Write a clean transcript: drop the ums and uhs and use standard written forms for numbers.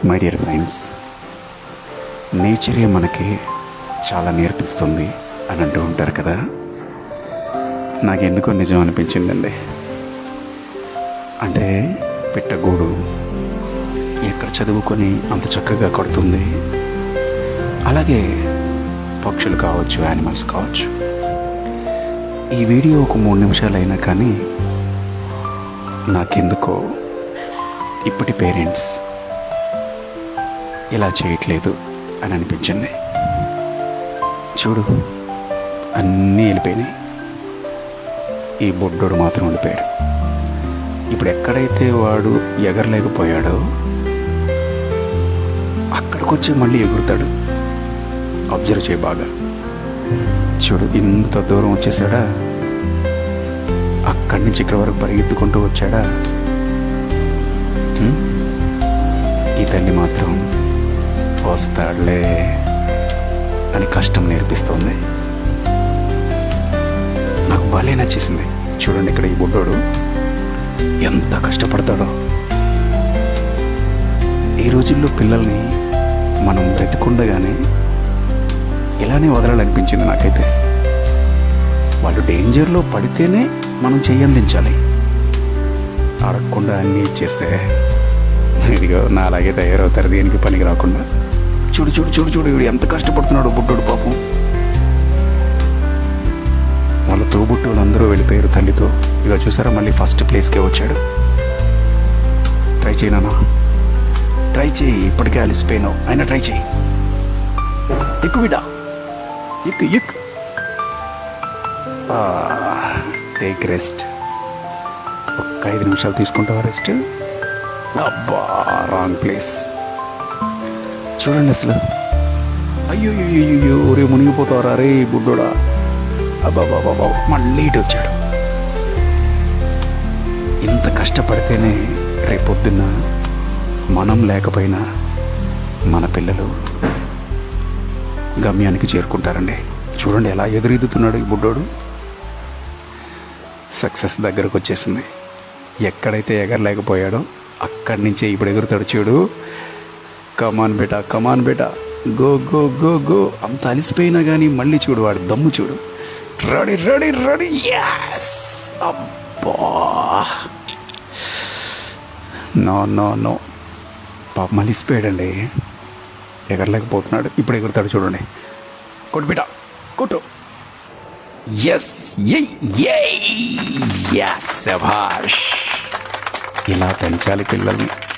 My dear friends, నేచరే మనకి చాలా నేర్పిస్తుంది అని అంటూ ఉంటారు కదా. నాకెందుకో నిజం అనిపించిందండి. అంటే పిట్టగూడు ఎక్కడ చదువుకొని అంత చక్కగా కడుతుంది, అలాగే పక్షులు కావచ్చు, యానిమల్స్ కావచ్చు. ఈ వీడియో ఒక 3 నిమిషాలు అయినా కానీ నాకెందుకో ఇప్పటి పేరెంట్స్ ఇలా చేయట్లేదు అని అనిపించింది. చూడు, అన్నీ వెళ్ళిపోయినాయి, ఈ బొడ్డోడు మాత్రం ఉండిపోయాడు. ఇప్పుడు ఎక్కడైతే వాడు ఎగరలేకపోయాడో అక్కడికి వచ్చి మళ్ళీ ఎగురుతాడు. అబ్జర్వ్ చేయి బాగా. చూడు, ఇంత దూరం వచ్చేసాడా, అక్కడి నుంచి ఇక్కడి వరకు పరిగెత్తుకుంటూ వచ్చాడా. ఈ తల్లి మాత్రం వస్తాడులే అని కష్టం నేర్పిస్తోంది. నాకు భలే నచ్చేసింది. చూడండి, ఇక్కడ ఈ బుడ్డోడు ఎంత కష్టపడతాడో. ఈ రోజుల్లో పిల్లల్ని మనం బ్రతికుండగానే ఇలానే వదలాలనిపించింది నాకైతే. వాళ్ళు డేంజర్లో పడితేనే మనం చెయ్యందించాలి, అడగకుండా అన్నీ ఇచ్చేస్తే ఇదిగో నా అలాగే తయారవుతారు, దేనికి పనికి రాకుండా. చూడు చూడు చూడు చూడు, వీడు ఎంత కష్టపడుతున్నాడు బుడ్డోడు పాపం. వాళ్ళ తోబుట్టువులు అందరూ వెళ్ళిపోయారు తల్లితో. ఇక చూసారా, మళ్ళీ ఫస్ట్ ప్లేస్కే వచ్చాడు. ట్రై చేయనా, ట్రై చేయి. ఇప్పటికే అలిసిపోయినావు, అయినా ట్రై చేయి. ఎక్కువ బిడ్డ, ఎక్కు ఎక్కు. Take rest. ఒక్క 5 నిమిషాలు తీసుకుంటావా రెస్ట్? అబ్బా, రాంగ్ ప్లేస్. చూడండి అసలు, అయ్యో అయ్యో, రే మునిగిపోతావరా రే బుడ్డోడా. అబ్బాబాబా, మళ్ళీ ఇటు వచ్చాడు. ఇంత కష్టపడితేనే రేపొద్దున్న మనం లేకపోయినా మన పిల్లలు గమ్యానికి చేరుకుంటారండి. చూడండి ఎలా ఎదురెదుతున్నాడు ఈ బుడ్డోడు. సక్సెస్ దగ్గరకు వచ్చేసింది. ఎక్కడైతే ఎగరలేకపోయాడో అక్కడి నుంచే ఇప్పుడు ఎగురుతాడు. చూడు, కమాన్ బేటా, కమాన్ బేటా, గో గో గో గో. అంత అలిసిపోయినా కానీ మళ్ళీ చూడు వాడు దమ్ము. చూడు, రెడీ రెడీ రెడీ, యాస్. అబ్బా, నో నో నో, పాపం అలిసిపోయాడండి, ఎగరలేకపోతున్నాడు. ఇప్పుడు ఎగురుతాడు. చూడండి, కొట్టు బేటా, కొట్టు. ఎస్, ఎస్, శభాష్. ఇలా పెంచాలి పిల్లల్ని.